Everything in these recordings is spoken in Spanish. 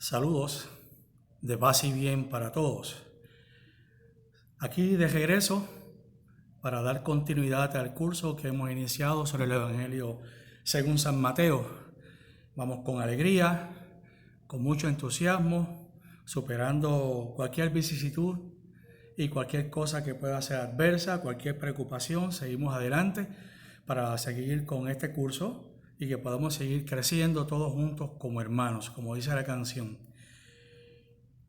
Saludos de paz y bien para todos. Aquí de regreso para dar continuidad al curso que hemos iniciado sobre el Evangelio según San Mateo. Vamos con alegría, con mucho entusiasmo, superando cualquier vicisitud y cualquier cosa que pueda ser adversa, cualquier preocupación. Seguimos adelante para seguir con este curso y que podamos seguir creciendo todos juntos como hermanos, como dice la canción.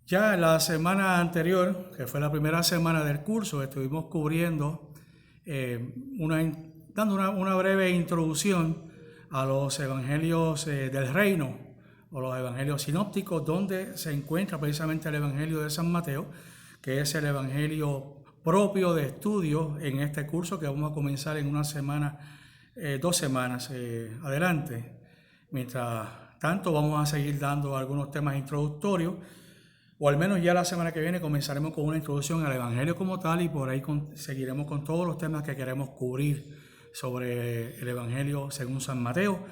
Ya la semana anterior, que fue la primera semana del curso, estuvimos cubriendo, dando una breve introducción a los evangelios del reino, o los evangelios sinópticos, donde se encuentra precisamente el evangelio de San Mateo, que es el evangelio propio de estudio en este curso que vamos a comenzar en una semana, 2 semanas adelante. Mientras tanto, vamos a seguir dando algunos temas introductorios, o al menos ya la semana que viene comenzaremos con una introducción al Evangelio como tal, y por ahí seguiremos con todos los temas que queremos cubrir sobre el Evangelio según San Mateo,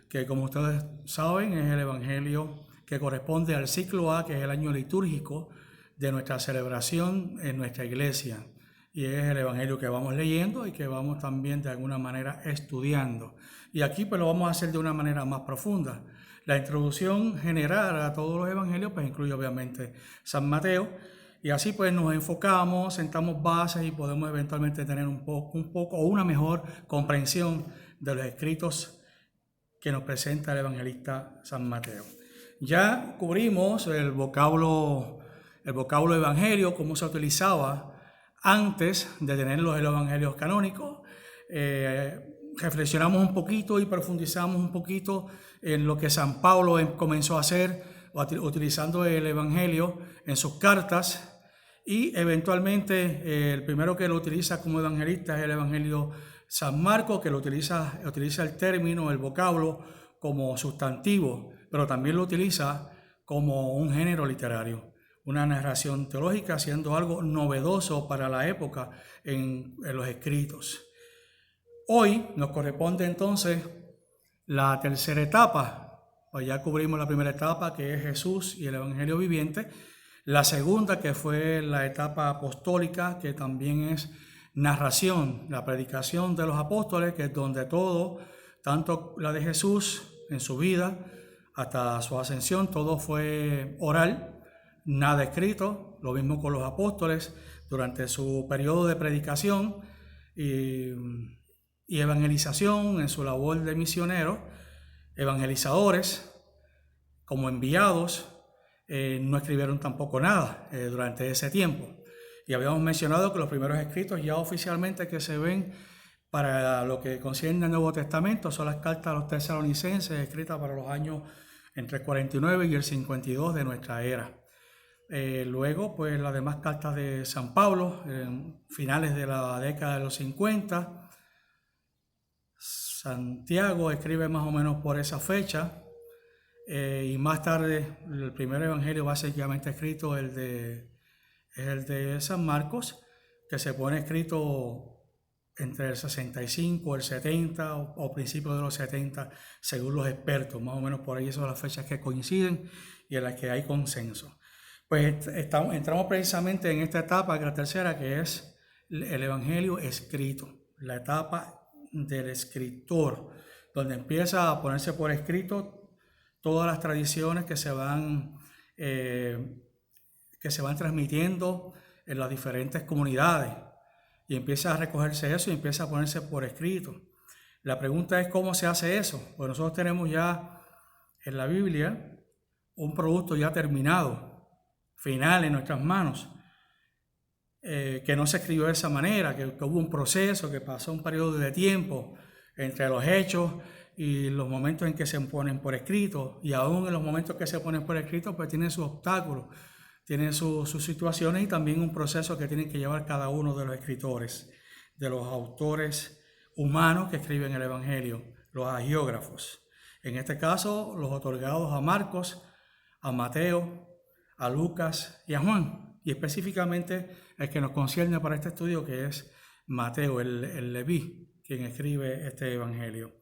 que como ustedes saben es el Evangelio que corresponde al ciclo A, que es el año litúrgico de nuestra celebración en nuestra iglesia. Y es el Evangelio que vamos leyendo y que vamos también de alguna manera estudiando. Y aquí pues lo vamos a hacer de una manera más profunda. La introducción general a todos los evangelios pues incluye obviamente San Mateo, y así pues nos enfocamos, sentamos bases y podemos eventualmente tener un poco o una mejor comprensión de los escritos que nos presenta el evangelista San Mateo. Ya cubrimos el vocablo evangelio, cómo se utilizaba antes de tener los evangelios canónicos. Reflexionamos un poquito y profundizamos un poquito en lo que San Pablo comenzó a hacer utilizando el Evangelio en sus cartas, y eventualmente el primero que lo utiliza como evangelista es el Evangelio San Marcos, que lo utiliza el término, el vocablo como sustantivo, pero también lo utiliza como un género literario, una narración teológica, siendo algo novedoso para la época en los escritos. Hoy nos corresponde entonces la tercera etapa. Pues ya cubrimos la primera etapa, que es Jesús y el Evangelio viviente. La segunda, que fue la etapa apostólica, que también es narración, la predicación de los apóstoles, que es donde todo, tanto la de Jesús en su vida hasta su ascensión, todo fue oral, nada escrito. Lo mismo con los apóstoles durante su periodo de predicación y evangelización en su labor de misioneros, evangelizadores, como enviados, no escribieron tampoco nada durante ese tiempo. Y habíamos mencionado que los primeros escritos ya oficialmente que se ven para lo que concierne al Nuevo Testamento son las cartas a los tesalonicenses, escritas para los años entre el 49 y el 52 de nuestra era. Luego, pues las demás cartas de San Pablo, en finales de la década de los 50, Santiago escribe más o menos por esa fecha, y más tarde el primer evangelio básicamente escrito es el de San Marcos, que se pone escrito entre el 65, el 70 o principios de los 70, según los expertos. Más o menos por ahí son las fechas que coinciden y en las que hay consenso. Pues entramos precisamente en esta etapa, la tercera, que es el evangelio escrito, la etapa del escritor, donde empieza a ponerse por escrito todas las tradiciones que se van transmitiendo en las diferentes comunidades, y empieza a recogerse eso y empieza a ponerse por escrito. La pregunta es cómo se hace eso. Pues nosotros tenemos ya en la Biblia un producto ya terminado, final en nuestras manos, que no se escribió de esa manera, que hubo un proceso, que pasó un periodo de tiempo entre los hechos y los momentos en que se ponen por escrito, y aún en los momentos que se ponen por escrito pues tienen sus obstáculos, tienen sus situaciones, y también un proceso que tienen que llevar cada uno de los escritores, de los autores humanos que escriben el Evangelio, los hagiógrafos. En este caso, los otorgados a Marcos, a Mateo, a Lucas y a Juan, y específicamente el que nos concierne para este estudio, que es Mateo, el Leví, quien escribe este Evangelio.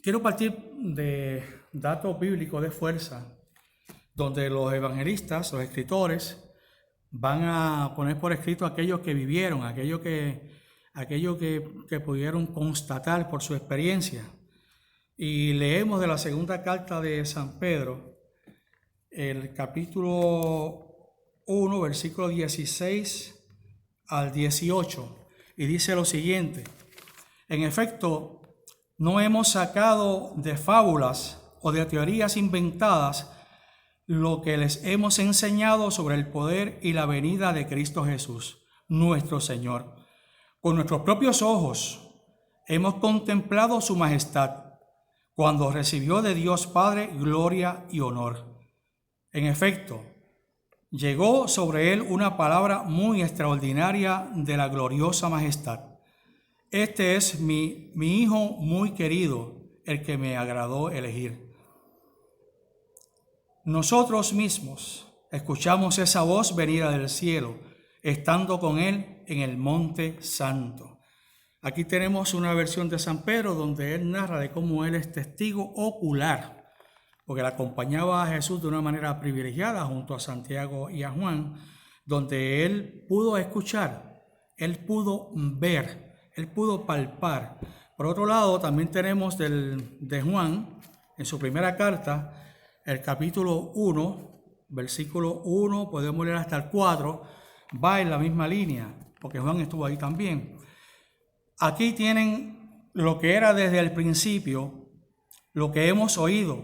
Quiero partir de datos bíblicos de fuerza, donde los evangelistas, los escritores, van a poner por escrito aquello que vivieron, aquello que pudieron constatar por su experiencia. Y leemos de la segunda carta de San Pedro, el capítulo 1, versículo 16 al 18, y dice lo siguiente: en efecto, no hemos sacado de fábulas o de teorías inventadas lo que les hemos enseñado sobre el poder y la venida de Cristo Jesús, nuestro Señor. Con nuestros propios ojos hemos contemplado su majestad, cuando recibió de Dios Padre gloria y honor. En efecto, llegó sobre él una palabra muy extraordinaria de la gloriosa majestad. Este es mi Hijo muy querido, el que me agradó elegir. Nosotros mismos escuchamos esa voz venida del cielo, estando con él en el monte santo. Aquí tenemos una versión de San Pedro donde él narra de cómo él es testigo ocular, porque le acompañaba a Jesús de una manera privilegiada junto a Santiago y a Juan, donde él pudo escuchar, él pudo ver, él pudo palpar. Por otro lado, también tenemos de Juan, en su primera carta, el capítulo 1, versículo 1, podemos leer hasta el 4, va en la misma línea, porque Juan estuvo ahí también. Aquí tienen lo que era desde el principio, lo que hemos oído,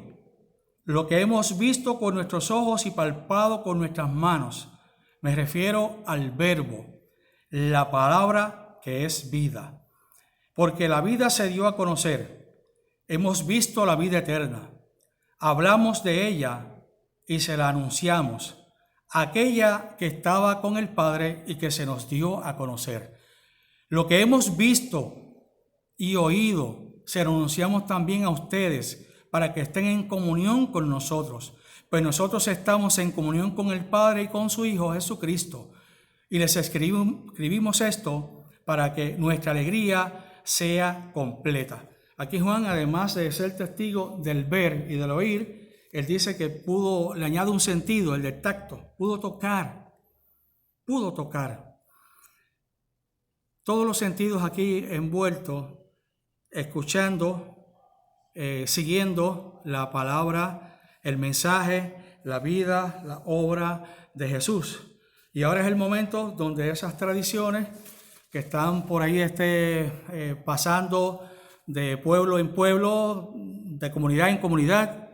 lo que hemos visto con nuestros ojos y palpado con nuestras manos. Me refiero al Verbo, la palabra que es vida. Porque la vida se dio a conocer. Hemos visto la vida eterna. Hablamos de ella y se la anunciamos, aquella que estaba con el Padre y que se nos dio a conocer. Lo que hemos visto y oído se lo anunciamos también a ustedes, para que estén en comunión con nosotros, pues nosotros estamos en comunión con el Padre y con su Hijo Jesucristo. Y les escribimos esto para que nuestra alegría sea completa. Aquí Juan, además de ser testigo del ver y del oír, él dice que le añade un sentido, el del tacto, pudo tocar. Todos los sentidos aquí envueltos, escuchando, siguiendo la palabra, el mensaje, la vida, la obra de Jesús. Y ahora es el momento donde esas tradiciones que están por ahí pasando de pueblo en pueblo, de comunidad en comunidad,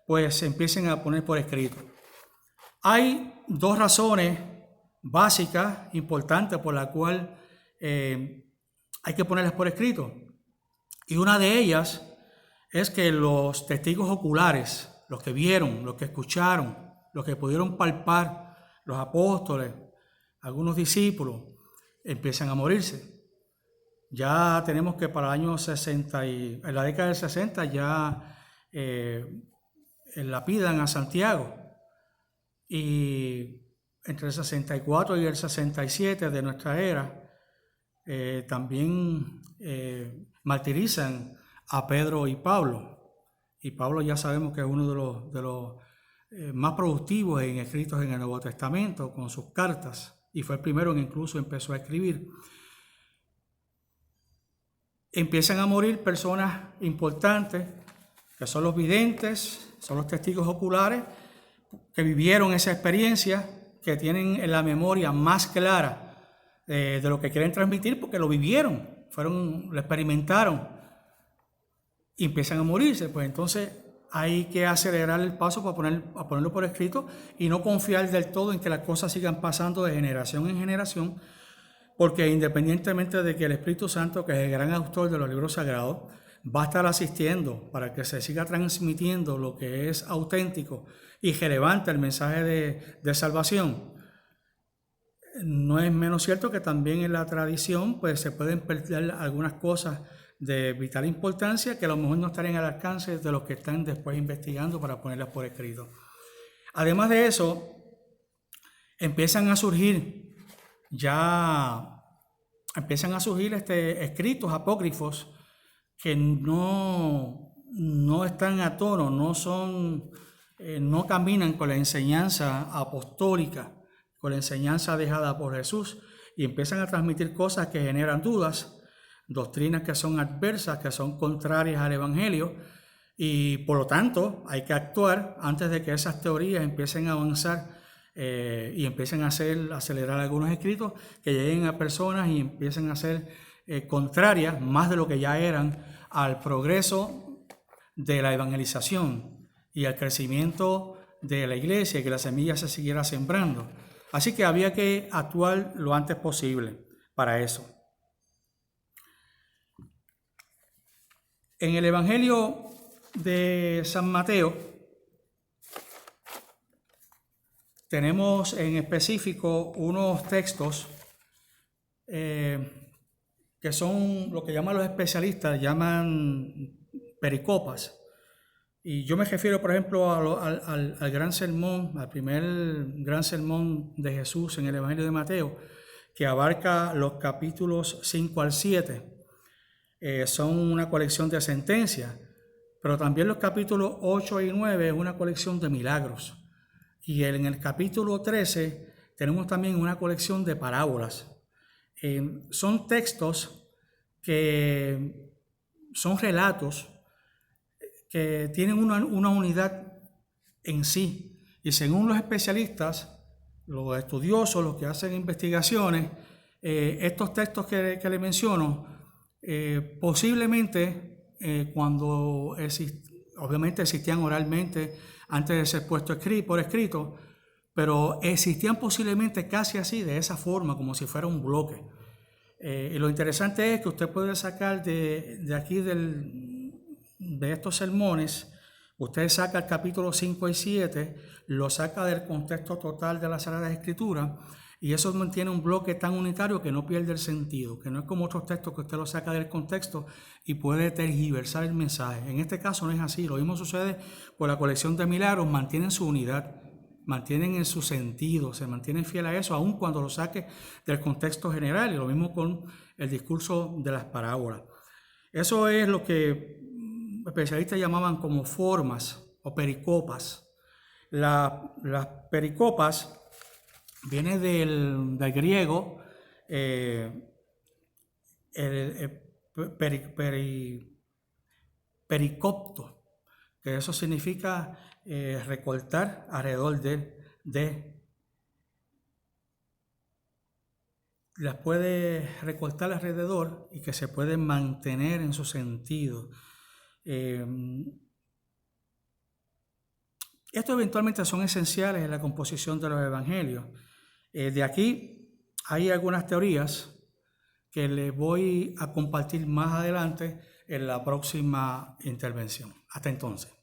pues se empiecen a poner por escrito. Hay dos razones básicas, importantes, por las cuales hay que ponerlas por escrito. Y una de ellas es que los testigos oculares, los que vieron, los que escucharon, los que pudieron palpar, los apóstoles, algunos discípulos, empiezan a morirse. Ya tenemos que para el año 60 en la década del 60 ya lapidan a Santiago, y entre el 64 y el 67 de nuestra era también martirizan a Pedro y Pablo. Y Pablo ya sabemos que es uno de los más productivos en escritos en el Nuevo Testamento, con sus cartas, y fue el primero que incluso empezó a escribir. Empiezan a morir personas importantes, que son los videntes, son los testigos oculares, que vivieron esa experiencia, que tienen en la memoria más clara de lo que quieren transmitir, porque lo vivieron, lo experimentaron, y empiezan a morirse. Pues entonces hay que acelerar el paso para ponerlo por escrito y no confiar del todo en que las cosas sigan pasando de generación en generación, porque independientemente de que el Espíritu Santo, que es el gran autor de los libros sagrados, va a estar asistiendo para que se siga transmitiendo lo que es auténtico y relevante el mensaje de salvación, no es menos cierto que también en la tradición pues se pueden perder algunas cosas de vital importancia que a lo mejor no estarían al alcance de los que están después investigando para ponerlas por escrito. Además de eso, empiezan a surgir escritos apócrifos que no no están a tono, no caminan con la enseñanza apostólica, con la enseñanza dejada por Jesús, y empiezan a transmitir cosas que generan dudas, doctrinas que son adversas, que son contrarias al Evangelio, y por lo tanto hay que actuar antes de que esas teorías empiecen a avanzar y empiecen a acelerar algunos escritos que lleguen a personas y empiecen a ser contrarias más de lo que ya eran al progreso de la evangelización y al crecimiento de la iglesia y que la semilla se siguiera sembrando. Así que había que actuar lo antes posible para eso. En el Evangelio de San Mateo tenemos en específico unos textos que son lo que llaman los especialistas, llaman pericopas. Y yo me refiero, por ejemplo, al gran sermón, al primer gran sermón de Jesús en el Evangelio de Mateo, que abarca los capítulos 5 al 7. Son una colección de sentencias, pero también los capítulos 8 y 9 es una colección de milagros. Y en el capítulo 13 tenemos también una colección de parábolas. Son textos que son relatos que tienen una unidad en sí. Y según los especialistas, los estudiosos, los que hacen investigaciones, estos textos que les menciono, posiblemente cuando obviamente existían oralmente antes de ser puestos por escrito, pero existían posiblemente casi así, de esa forma, como si fuera un bloque. Y lo interesante es que usted puede sacar de aquí de estos sermones, usted saca el capítulo 5 y 7, lo saca del contexto total de las Sagradas Escrituras, y eso mantiene un bloque tan unitario que no pierde el sentido, que no es como otros textos que usted lo saca del contexto y puede tergiversar el mensaje. En este caso no es así. Lo mismo sucede con la colección de milagros, mantienen su unidad, mantienen en su sentido, se mantienen fieles a eso, aun cuando lo saque del contexto general, y lo mismo con el discurso de las parábolas. Eso es lo que especialistas llamaban como formas o pericopas. Las pericopas viene del griego pericopto, que eso significa recortar alrededor de. Las puede recortar alrededor y que se pueden mantener en su sentido. Estos eventualmente son esenciales en la composición de los evangelios. De aquí hay algunas teorías que les voy a compartir más adelante en la próxima intervención. Hasta entonces.